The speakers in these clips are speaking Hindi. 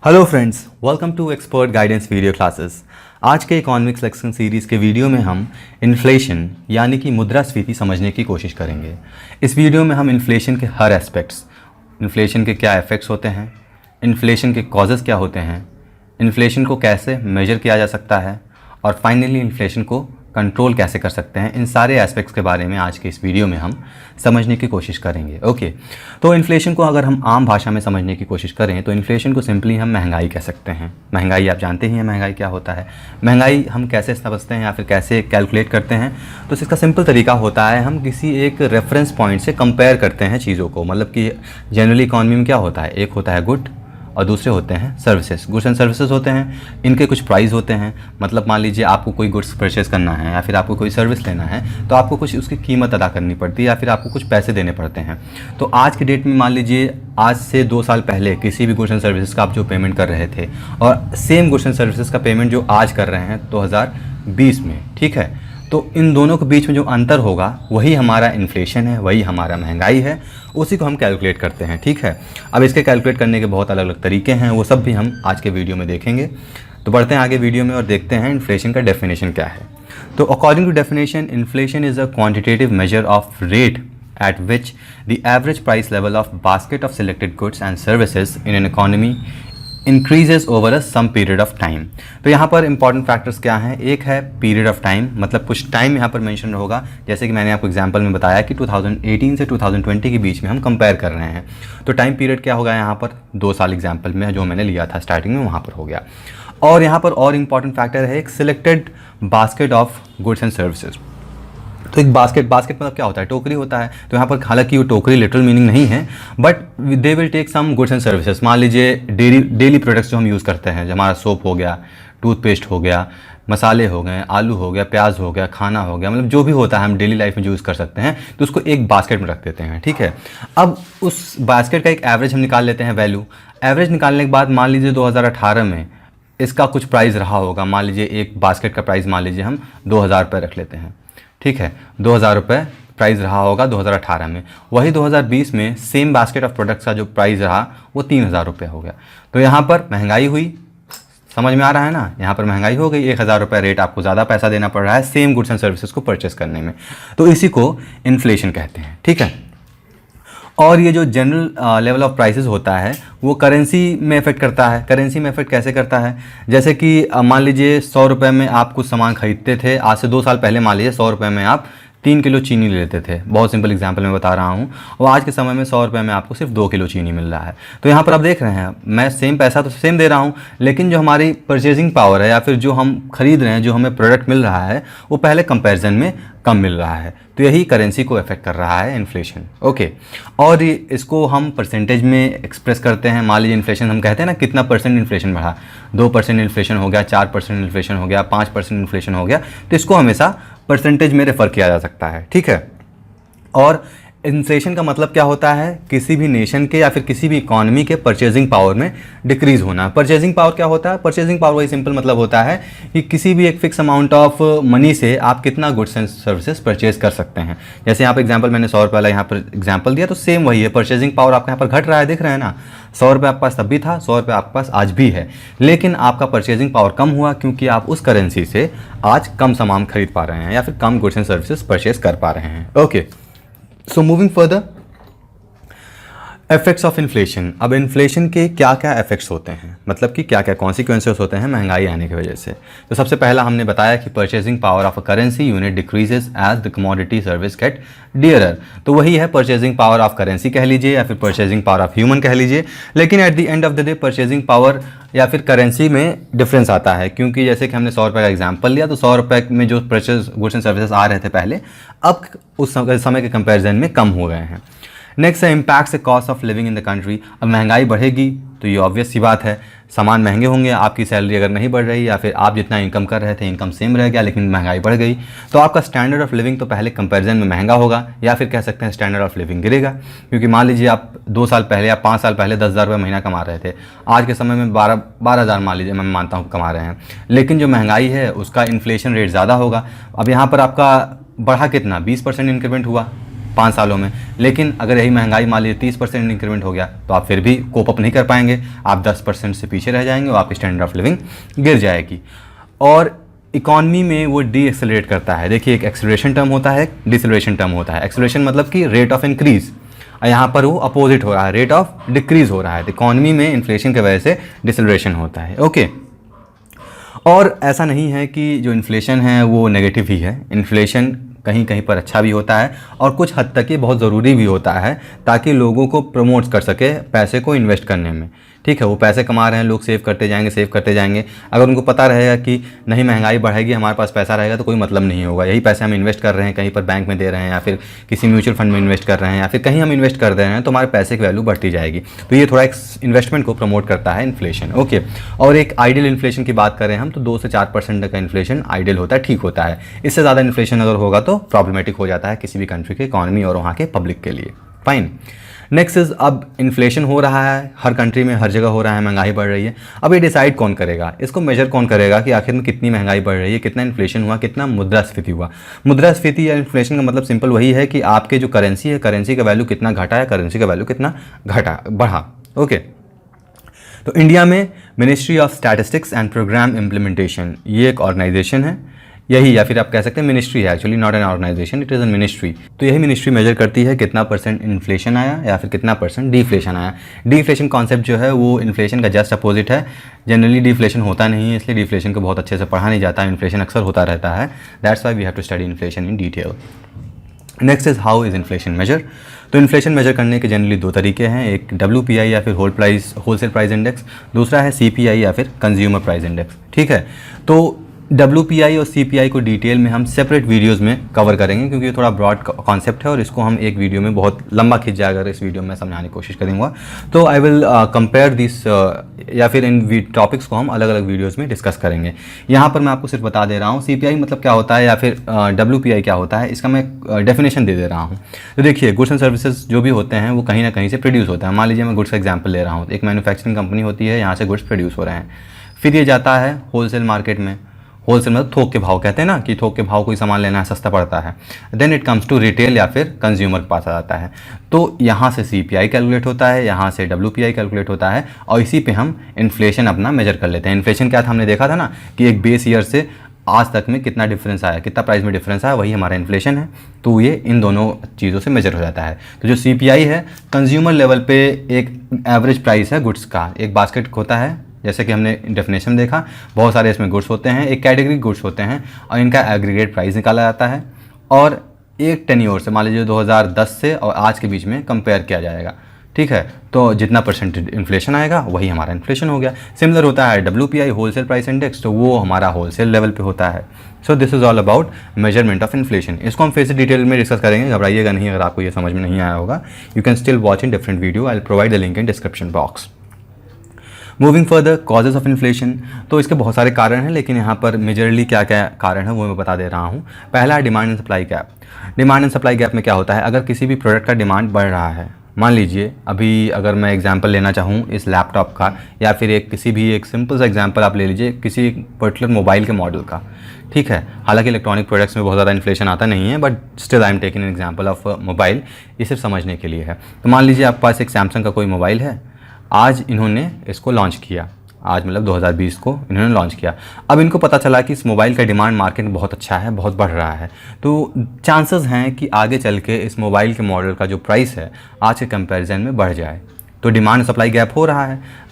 Hello friends, welcome to expert guidance video classes. आज के इकोनॉमिक्स लेक्शन सीरीज़ के वीडियो में हम इन्फ्लेशन यानी कि मुद्रास्फीति समझने की कोशिश करेंगे। इस वीडियो में हम इन्फ्लेशन के हर एस्पेक्ट्स, इन्फ्लेशन के क्या इफ़ेक्ट्स होते हैं, इन्फ्लेशन के कॉजेज़ क्या होते हैं, इन्फ्लेशन को कैसे मेजर किया जा सकता है और फाइनली इन्फ्लेशन को कंट्रोल कैसे कर सकते हैं, इन सारे एस्पेक्ट्स के बारे में आज के इस वीडियो में हम समझने की कोशिश करेंगे। ओके, तो इन्फ्लेशन को अगर हम आम भाषा में समझने की कोशिश करें तो इन्फ्लेशन को सिंपली हम महंगाई कह सकते हैं। महंगाई आप जानते ही हैं, महंगाई क्या होता है। महंगाई हम कैसे समझते हैं या फिर कैसे कैलकुलेट करते हैं, तो इसका सिंपल तरीका होता है हम किसी एक रेफरेंस पॉइंट से कंपेयर करते हैं चीज़ों को। मतलब कि जनरली इकॉनमी में क्या होता है, एक होता है गुड और दूसरे होते हैं सर्विसेज। गुड्स एंड सर्विसेज होते हैं, इनके कुछ प्राइस होते हैं। मतलब मान लीजिए आपको कोई गुड्स परचेज़ करना है या फिर आपको कोई सर्विस लेना है तो आपको कुछ उसकी कीमत अदा करनी पड़ती है या फिर आपको कुछ पैसे देने पड़ते हैं। तो आज के डेट में मान लीजिए आज से 2 साल पहले किसी भी गुड्स एंड सर्विसेज का आप जो पेमेंट कर रहे थे और सेम गुड्स एंड सर्विसेज का पेमेंट जो आज कर रहे हैं 2020 में, ठीक है, तो इन दोनों के बीच में जो अंतर होगा वही हमारा इन्फ्लेशन है, वही हमारा महंगाई है, उसी को हम कैलकुलेट करते हैं। ठीक है, अब इसके कैलकुलेट करने के बहुत अलग अलग तरीके हैं, वो सब भी हम आज के वीडियो में देखेंगे। तो बढ़ते हैं आगे वीडियो में और देखते हैं इन्फ्लेशन का डेफिनेशन क्या है। तो according to definition, inflation is a quantitative measure of rate at which the average price level of basket of selected goods and services in an economy increases over a some period of time। तो यहाँ पर इंपॉर्टेंट फैक्टर्स क्या हैं, एक है पीरियड ऑफ टाइम, मतलब कुछ टाइम यहाँ पर मेंशन होगा। जैसे कि मैंने आपको एग्जांपल में बताया कि 2018 से 2020 के बीच में हम कंपेयर कर रहे हैं, तो टाइम पीरियड क्या होगा यहाँ पर 2 साल एग्जाम्पल में जो मैंने लिया था स्टार्टिंग में वहाँ पर हो गया। और यहाँ पर और इम्पॉर्टेंट फैक्टर है एक selected basket of goods and services. तो एक बास्केट मतलब क्या होता है, टोकरी होता है। तो यहाँ पर हालांकि वो टोकरी लिटरल मीनिंग नहीं है, but they will take some goods and services. मान लीजिए डेली प्रोडक्ट्स जो हम यूज़ करते हैं, हमारा सोप हो गया, टूथपेस्ट हो गया, मसाले हो गए, आलू हो गया, प्याज हो गया, खाना हो गया, मतलब जो भी होता है हम डेली लाइफ में यूज़ कर सकते हैं, तो उसको एक बास्केट में रख देते हैं। ठीक है, अब उस बास्केट का एक एवरेज हम निकाल लेते हैं वैल्यू। एवरेज निकालने के बाद मान लीजिए 2018 में इसका कुछ प्राइस रहा होगा। मान लीजिए एक बास्केट का प्राइस मान लीजिए हम 2000 रुपये रख लेते हैं। ठीक है, 2000 रुपये प्राइस रहा होगा 2018 में। वही 2020 में सेम बास्केट ऑफ प्रोडक्ट्स का जो प्राइस रहा वो 3000 रुपये हो गया। तो यहाँ पर महंगाई हुई, समझ में आ रहा है ना, यहाँ पर महंगाई हो गई, 1000 रुपये रेट आपको ज़्यादा पैसा देना पड़ रहा है सेम गुड्स एंड सर्विसेज को परचेस करने में। तो इसी को इन्फ्लेशन कहते हैं। ठीक है, और ये जो जनरल लेवल ऑफ प्राइसेस होता है वो करेंसी में इफेक्ट करता है। करेंसी में इफेक्ट कैसे करता है, जैसे कि मान लीजिए 100 रुपये में आप कुछ सामान खरीदते थे, आज से 2 साल पहले मान लीजिए 100 रुपये में आप 3 किलो चीनी लेते थे। बहुत सिंपल एग्जांपल मैं बता रहा हूँ, और आज के समय में 100 रुपये में आपको सिर्फ 2 किलो चीनी मिल रहा है। तो यहाँ पर आप देख रहे हैं मैं सेम पैसा तो सेम दे रहा हूँ, लेकिन जो हमारी परचेजिंग पावर है या फिर जो हम खरीद रहे हैं, जो हमें प्रोडक्ट मिल रहा है, वो पहले कंपेरिजन में कम मिल रहा है। तो यही करेंसी को इफेक्ट कर रहा है इन्फ्लेशन। ओके, और इसको हम परसेंटेज में एक्सप्रेस करते हैं। मान लीजिए इन्फ्लेशन हम कहते हैं ना कितना परसेंट इन्फ्लेशन बढ़ा, 2% इन्फ्लेशन हो गया, 4% इन्फ्लेशन हो गया, 5% इन्फ्लेशन हो गया, तो इसको हमेशा परसेंटेज में रेफर किया जा सकता है। ठीक है, और इन्फ्लेशन का मतलब क्या होता है, किसी भी नेशन के या फिर किसी भी इकॉनमी के परचेजिंग पावर में डिक्रीज होना। परचेजिंग पावर क्या होता है, परचेजिंग पावर वही सिंपल मतलब होता है कि किसी भी एक फिक्स अमाउंट ऑफ मनी से आप कितना गुड्स एंड सर्विसेज परचेज कर सकते हैं। जैसे यहाँ पर एग्जांपल मैंने 100 रुपये वाला यहाँ पर एग्जांपल दिया, तो सेम वही है, परचेजिंग पावर आपके यहाँ पर घट रहा है, देख रहे हैं ना। 100 रुपये आपके पास तब भी था, 100 रुपये आपके पास आज भी है, लेकिन आपका परचेजिंग पावर कम हुआ क्योंकि आप उस करेंसी से आज कम सामान खरीद पा रहे हैं या फिर कम गुड्स एंड सर्विसेज परचेज कर पा रहे हैं। Okay, so moving further, effects of inflation. अब इन्फ्लेशन के क्या क्या इफेक्ट्स होते हैं, मतलब कि क्या क्या कॉन्सिक्वेंसेस होते हैं महंगाई आने की वजह से। तो सबसे पहला हमने बताया कि purchasing power of a currency unit decreases as the commodity service get dearer. तो वही है परचेजिंग पावर ऑफ करेंसी कह लीजिए या फिर परचेजिंग पावर ऑफ ह्यूमन कह लीजिए, लेकिन at the end of the day purchasing power या फिर करेंसी में डिफरेंस आता है। क्योंकि जैसे कि हमने 100 रुपये का एग्जाम्पल लिया, तो 100 रुपये में जो परचेज गुड्स एंड सर्विसेज आ रहे थे पहले, अब उस समय के कंपेरिजन में कम हो गए हैं। नेक्स्ट है impacts the cost of living in the country. अब महंगाई बढ़ेगी तो ये ऑब्वियस सी बात है, सामान महंगे होंगे। आपकी सैलरी अगर नहीं बढ़ रही या फिर आप जितना इनकम कर रहे थे इनकम सेम रह गया लेकिन महंगाई बढ़ गई, तो आपका स्टैंडर्ड ऑफ लिविंग तो पहले कंपैरिजन में महंगा होगा, या फिर कह सकते हैं स्टैंडर्ड ऑफ लिविंग गिरेगा। क्योंकि मान लीजिए आप 2 साल पहले या 5 साल पहले 10,000 रुपये महीना कमा रहे थे, आज के समय में 12,000 मान लीजिए, मैं मानता हूँ कमा रहे हैं, लेकिन जो महंगाई है उसका इन्फ्लेशन रेट ज़्यादा होगा। अब यहाँ पर आपका बढ़ा कितना, 20% इंक्रीमेंट हुआ, 5 सालों में, लेकिन अगर यही महंगाई मान लीजिए 30% इंक्रीमेंट हो गया तो आप फिर भी कोप अप नहीं कर पाएंगे, आप 10% से पीछे रह जाएंगे और आपकी स्टैंडर्ड ऑफ लिविंग गिर जाएगी। और इकॉनमी में वो डी एक्सेलरेट करता है। देखिए, एक एक्सेलरेशन टर्म होता है, एक डिसेलरेशन टर्म होता है। एक्सेलरेशन मतलब कि रेट ऑफ इंक्रीज, यहाँ पर वो अपोजिट हो रहा है, रेट ऑफ डिक्रीज हो रहा है। तो इकॉनमी में इन्फ्लेशन की वजह से डिसेलरेशन होता है। ओके, और ऐसा नहीं है कि जो इन्फ्लेशन है वो नेगेटिव ही है। इन्फ्लेशन कहीं कहीं पर अच्छा भी होता है और कुछ हद तक ये बहुत ज़रूरी भी होता है ताकि लोगों को प्रमोट कर सके पैसे को इन्वेस्ट करने में। ठीक है, वो पैसे कमा रहे हैं, लोग सेव करते जाएंगे। अगर उनको पता रहेगा कि नहीं महंगाई बढ़ेगी, हमारे पास पैसा रहेगा, तो कोई मतलब नहीं होगा। यही पैसे हम इन्वेस्ट कर रहे हैं, कहीं पर बैंक में दे रहे हैं या फिर किसी म्यूचुअल फंड में इन्वेस्ट कर रहे हैं या फिर कहीं हम इन्वेस्ट कर रहे हैं, तो हमारे पैसे की वैल्यू बढ़ती जाएगी। तो ये थोड़ा एक इन्वेस्टमेंट को प्रमोट करता है इन्फ्लेशन। ओके, और एक आइडियल इन्फ्लेशन की बात करें हम तो 2 से 4% तक का इन्फ्लेशन आइडियल होता है, ठीक होता है। इससे ज़्यादा इन्फ्लेशन अगर होगा तो प्रॉब्लमेटिक हो जाता है किसी भी कंट्री के इकॉनमी और वहाँ के पब्लिक के लिए। फाइन। नेक्स्ट इज, अब इन्फ्लेशन हो रहा है, हर कंट्री में हर जगह हो रहा है, महंगाई बढ़ रही है। अब ये डिसाइड कौन करेगा, इसको मेजर कौन करेगा कि आखिर में कितनी महंगाई बढ़ रही है, कितना इन्फ्लेशन हुआ, कितना मुद्रास्फीति हुआ। मुद्रास्फीति या इन्फ्लेशन का मतलब सिंपल वही है कि आपके जो करेंसी है, करेंसी का वैल्यू कितना घटा है, करेंसी का वैल्यू कितना बढ़ा। ओके, तो इंडिया में ministry of statistics and programme implementation, ये एक ऑर्गेनाइजेशन है, यही, या फिर आप कह सकते हैं मिनिस्ट्री है, actually not an organisation, it is an ministry. तो यही मिनिस्ट्री मेजर करती है कितना % इन्फ्लेशन आया या फिर कितना % डिफ्लेशन आया। डिफ्लेशन कॉन्सेप्ट जो है वो इन्फ्लेशन का जस्ट अपोजिट है। जनरली डिफ्लेशन होता नहीं है, इसलिए डिफ्लेशन को बहुत अच्छे से पढ़ा नहीं जाता, इन्फ्लेशन अक्सर होता रहता है। That's why we have to study inflation in detail. Next is, how is inflation measure. तो इन्फ्लेशन मेजर करने के जनरली 2 तरीके हैं, एक WPI या फिर होलसेल प्राइस इंडेक्स, दूसरा है CPI या फिर कंज्यूमर प्राइस इंडेक्स। ठीक है, तो WPI और CPI को डिटेल में हम सेपरेट वीडियोस में कवर करेंगे क्योंकि ये थोड़ा ब्रॉड कॉन्सेप्ट है और इसको हम एक वीडियो में बहुत लंबा खिंच जाएगा अगर इस वीडियो में समझाने की कोशिश करूँगा। तो आई विल कंपेयर दिस या फिर इन टॉपिक्स को हम अलग अलग वीडियोस में डिस्कस करेंगे। यहाँ पर मैं आपको सिर्फ बता दे रहा हूँ CPI मतलब क्या होता है या फिर WPI क्या होता है, इसका मैं डेफिनेशन दे रहा हूँ। तो देखिए, गुड्स एंड सर्विसेज जो भी होते हैं वो कहीं ना कहीं से प्रोड्यूस होता है। मान लीजिए मैं गुड्स का एग्जाम्पल ले रहा हूँ, एक मैन्युफैक्चरिंग कंपनी होती है, यहाँ से गुड्स प्रोड्यूस हो रहे हैं, फिर ये जाता है होलसेल मार्केट में। होलसेल मतलब थोक के भाव कहते हैं ना, कि थोक के भाव कोई सामान लेना है सस्ता पड़ता है। Then it comes to retail या फिर कंज्यूमर के पास आ जाता है। तो यहाँ से CPI कैलकुलेट होता है, यहाँ से WPI कैलकुलेट होता है और इसी पे हम इन्फ्लेशन अपना मेजर कर लेते हैं। इन्फ्लेशन क्या था, हमने देखा था ना कि एक बेस ईयर से आज तक में कितना डिफरेंस आया, कितना प्राइस में डिफरेंस आया, वही हमारा इन्फ्लेशन है। तो ये इन दोनों चीज़ों से मेजर हो जाता है। तो जो CPI है, कंज्यूमर लेवल पे एक एवरेज प्राइस है गुड्स का, एक बास्केट होता है, जैसे कि हमने डेफिनेशन देखा, बहुत सारे इसमें गुड्स होते हैं, एक कैटेगरी गुड्स होते हैं और इनका एग्रीगेट प्राइस निकाला जाता है और एक टेन्योर से, मान लीजिए 2010 से और आज के बीच में कंपेयर किया जाएगा। ठीक है, तो जितना % इन्फ्लेशन आएगा वही हमारा इन्फ्लेशन हो गया। सिमिलर होता है WPI होलसेल प्राइस इंडेक्स, तो वो हमारा होलसेल लेवल पे होता है। So this is all about measurement of inflation. इसको हम फिर से डिटेल में डिस्कस करेंगे, घबराइएगा नहीं अगर आपको ये समझ में नहीं आया होगा। You can still watch in different video, I will provide the link in description box. Moving further, causes of inflation, तो इसके बहुत सारे कारण हैं, लेकिन यहाँ पर मेजरली क्या क्या कारण है वो मैं बता दे रहा हूँ। पहला, demand and supply gap. Demand and supply gap में क्या होता है, अगर किसी भी प्रोडक्ट का डिमांड बढ़ रहा है, मान लीजिए अभी अगर मैं एग्जांपल लेना चाहूँ इस लैपटॉप का या फिर एक सिंपल सा एग्जांपल आप ले लीजिए किसी पर्टिकुलर मोबाइल के मॉडल का। ठीक है, हालांकि इलेक्ट्रॉनिक प्रोडक्ट्स में बहुत ज़्यादा इन्फ्लेशन आता नहीं है, but still I am taking an example of mobile, ये सिर्फ समझने के लिए है। तो मान लीजिए आपके पास एक सैमसंग का कोई मोबाइल है, आज इन्होंने इसको लॉन्च किया, आज मतलब 2020 को इन्होंने लॉन्च किया। अब इनको पता चला कि इस मोबाइल का डिमांड मार्केट में बहुत अच्छा है, बहुत बढ़ रहा है, तो चांसेस हैं कि आगे चल के इस मोबाइल के मॉडल का जो प्राइस है आज के कंपैरिजन में बढ़ जाए। तो डिमांड सप्लाई गैप हो रहा है।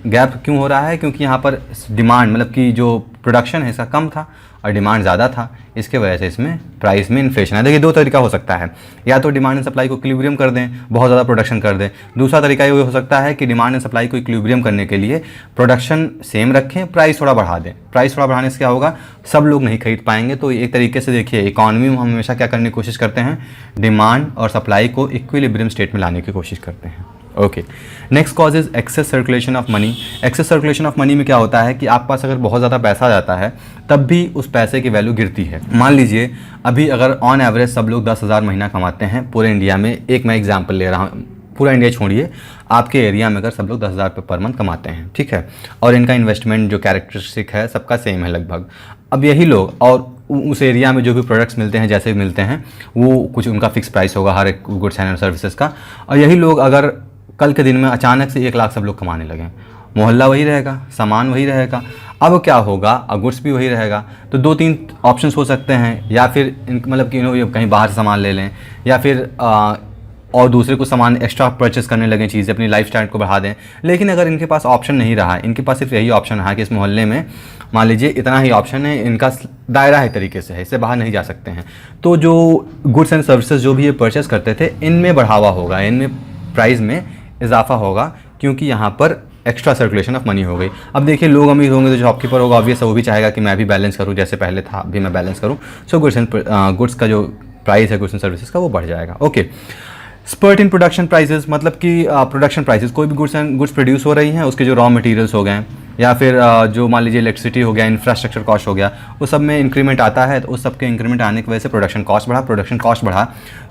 गैप क्यों हो रहा है, क्योंकि यहाँ पर डिमांड मतलब कि जो प्रोडक्शन है इसका कम था और डिमांड ज़्यादा था, इसके वजह से इसमें प्राइस में इन्फ्लेशन है। देखिए, 2 तरीका हो सकता है, या तो डिमांड एंड सप्लाई को इक्विलिब्रियम कर दें, बहुत ज़्यादा प्रोडक्शन कर दें। दूसरा तरीका ये हो सकता है कि डिमांड एंड सप्लाई को इक्विलिब्रियम करने के लिए प्रोडक्शन सेम रखें, प्राइस थोड़ा बढ़ा दें। प्राइस थोड़ा बढ़ाने से क्या होगा, सब लोग नहीं खरीद पाएंगे। तो एक तरीके से देखिए, इकॉनमी में हम हमेशा क्या करने की कोशिश करते हैं, डिमांड और सप्लाई को इक्विलिब्रियम स्टेट में लाने की कोशिश करते हैं। Okay, next cause is excess circulation of money. Excess circulation of money में क्या होता है कि आपके पास अगर बहुत ज़्यादा पैसा आ जाता है तब भी उस पैसे की वैल्यू गिरती है। मान लीजिए अभी अगर ऑन एवरेज सब लोग 10,000 महीना कमाते हैं पूरे इंडिया में, एक मैं एग्जांपल ले रहा हूँ, पूरा इंडिया छोड़िए, आपके एरिया में अगर सब लोग 10,000 रुपये पर मंथ कमाते हैं, ठीक है, और इनका इन्वेस्टमेंट जो कैरेक्टरिस्टिक है सबका सेम है लगभग। अब यही लोग, और उस एरिया में जो भी प्रोडक्ट्स मिलते हैं, जैसे भी मिलते हैं, वो कुछ उनका फिक्स प्राइस होगा हर एक गुड्स एंड सर्विसेज का। और यही लोग अगर कल के दिन में अचानक से 1 लाख सब लोग कमाने लगें, मोहल्ला वही रहेगा, सामान वही रहेगा, अब क्या होगा, गुड्स भी वही रहेगा। तो 2-3 ऑप्शंस हो सकते हैं, या फिर मतलब कि ये कहीं बाहर से सामान ले लें, या फिर और दूसरे को सामान एक्स्ट्रा परचेस करने लगें, चीज़ें अपनी लाइफ स्टाइल को बढ़ा दें। लेकिन अगर इनके पास ऑप्शन नहीं रहा, इनके पास सिर्फ यही ऑप्शन रहा कि इस मोहल्ले में मान लीजिए इतना ही ऑप्शन है, इनका दायरा है तरीके से है, इससे बाहर नहीं जा सकते हैं, तो जो गुड्स एंड सर्विसेज जो भी ये परचेस करते थे, इनमें बढ़ावा होगा, इनमें प्राइस में इजाफा होगा, क्योंकि यहाँ पर एक्स्ट्रा सर्कुलेशन ऑफ मनी हो गई। अब देखिए, लोग अमीर होंगे तो शॉपकीपर होगा, ऑब्वियस वो भी चाहेगा कि मैं भी बैलेंस करूँ, जैसे पहले था अभी मैं बैलेंस करूँ। सो गुड्स का जो प्राइस है गुड्स एंड सर्विसेज का, वो बढ़ जाएगा। Okay, spurt in production prices, मतलब कि प्रोडक्शन प्राइसेस, कोई भी गुड्स प्रोड्यूस हो रही हैं, उसके जो रॉ मटेरियल्स हो गए, या फिर जो मान लीजिए इलेक्ट्रिसिटी हो गया, इंफ्रास्ट्रक्चर कॉस्ट हो गया, वो सब में इंक्रीमेंट आता है। तो उस सब के इंक्रीमेंट आने की वजह से प्रोडक्शन कॉस्ट बढ़ा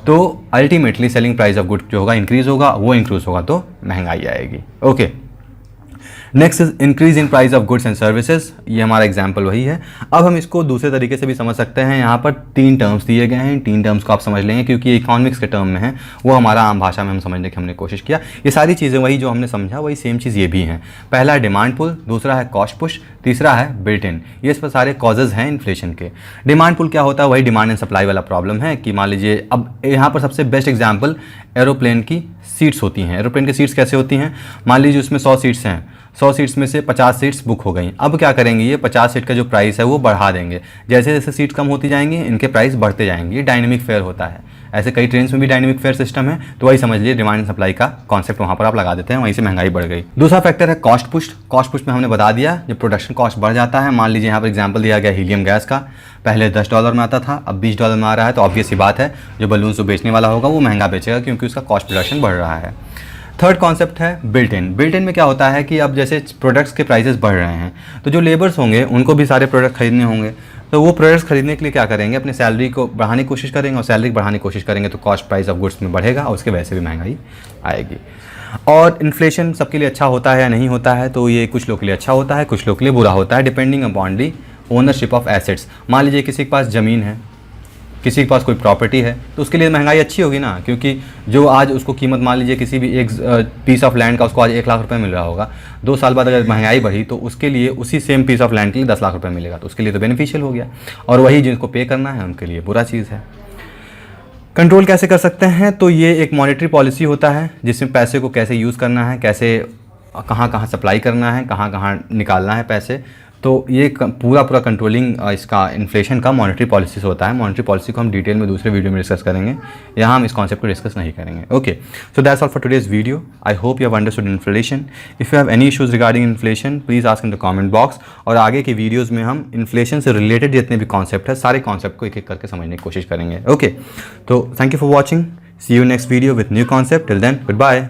तो ultimately selling price of good जो होगा इंक्रीज़ होगा, वो इंक्रीज़ होगा तो महंगाई आएगी। Okay, next is increase in price of goods and services, ये हमारा एग्जाम्पल वही है। अब हम इसको दूसरे तरीके से भी समझ सकते हैं। यहाँ पर 3 टर्म्स दिए गए हैं, 3 टर्म्स को आप समझ लेंगे, क्योंकि इकोनॉमिक्स के टर्म में है, वो हमारा आम भाषा में हम समझने की हमने कोशिश किया। ये सारी चीज़ें वही जो हमने समझा, वही सेम चीज़ ये भी हैं। पहला है डिमांड पुल, दूसरा है कॉस्ट पुश, तीसरा है बिल्ट इन। ये इस पर सारे कॉजेज़ हैं इन्फ्लेशन के। डिमांड पुल क्या होता है, वही डिमांड एंड सप्लाई वाला प्रॉब्लम है कि मान लीजिए, अब यहाँ पर सबसे बेस्ट एग्जाम्पल एरोप्लेन की सीट्स होती हैं। एरोप्लेन की सीट्स कैसे होती हैं, मान लीजिए उसमें 100 सीट्स हैं, 100 सीट्स में से 50 सीट्स बुक हो गई। अब क्या करेंगे, ये 50 सीट का जो प्राइस है वो बढ़ा देंगे। जैसे जैसे सीट कम होती जाएंगी, इनके प्राइस बढ़ते जाएंगे। ये डायनेमिक फेयर होता है। ऐसे कई ट्रेन्स में भी डायनेमिक फेयर सिस्टम है, तो वही समझ लीजिए डिमांड एंड सप्लाई का कॉन्सेप्ट वहाँ पर आप लगा देते हैं, वहीं से महंगाई बढ़ गई। दूसरा फैक्टर है कॉस्ट पुश। कॉस्ट पुश में हमने बता दिया, जब प्रोडक्शन कॉस्ट बढ़ जाता है, मान लीजिए यहाँ पर एग्जाम्पल दिया गया हीलियम गैस का, पहले $10 में आता था, अब $20 में आ रहा है, तो ऑब्वियस सी बात है जो बलून जो बेचने वाला होगा वो महंगा बेचेगा, क्योंकि उसका कॉस्ट प्रोडक्शन बढ़ रहा है। थर्ड कॉन्सेप्ट है बिल्ट इन। बिल्ट इन में क्या होता है कि अब जैसे प्रोडक्ट्स के प्राइसेस बढ़ रहे हैं, तो जो लेबर्स होंगे उनको भी सारे प्रोडक्ट खरीदने होंगे, तो वो प्रोडक्ट्स खरीदने के लिए क्या करेंगे, अपनी सैलरी को बढ़ाने की कोशिश करेंगे, और सैलरी बढ़ाने की कोशिश करेंगे तो कॉस्ट प्राइस ऑफ गुड्स में बढ़ेगा, और उसके वजह से भी महंगाई आएगी। और इन्फ्लेशन सबके लिए अच्छा होता है या नहीं होता है, तो ये कुछ लोग के लिए अच्छा होता है, कुछ लोग के लिए बुरा होता है, depending upon the ownership of assets. मान लीजिए किसी के पास ज़मीन है, किसी के पास कोई प्रॉपर्टी है, तो उसके लिए महंगाई अच्छी होगी ना, क्योंकि जो आज उसको कीमत, मान लीजिए किसी भी एक पीस ऑफ लैंड का उसको आज 1 लाख रुपए मिल रहा होगा, 2 साल बाद अगर महंगाई बढ़ी तो उसके लिए उसी सेम पीस ऑफ लैंड के लिए 10 लाख रुपए मिलेगा, तो उसके लिए तो बेनिफिशियल हो गया। और वही जिनको पे करना है उनके लिए बुरा चीज़ है। कंट्रोल कैसे कर सकते हैं, तो ये एक मॉनेटरी पॉलिसी होता है, जिसमें पैसे को कैसे यूज़ करना है, कैसे कहाँ कहाँ सप्लाई करना है, कहाँ कहाँ निकालना है पैसे, तो ये पूरा कंट्रोलिंग इसका इन्फ्लेशन का मॉनेटरी पॉलिसी से होता है। मॉनेटरी पॉलिसी को हम डिटेल में दूसरे वीडियो में डिस्कस करेंगे, यहाँ हम इस कॉन्सेप्ट को डिस्कस नहीं करेंगे। Okay, so that's all for today's video. I hope you have understood inflation. If you have any issues regarding inflation, please ask in the comment box. और आगे के वीडियोज़ में हम इन्फ्लेशन से रिलेटेड जितने भी कॉन्सेप्ट है, सारे कॉन्सेप्ट को एक एक करके समझने की कोशिश करेंगे। ओके, तो thank you for watching. See you next video with new concept. Till then, good bye.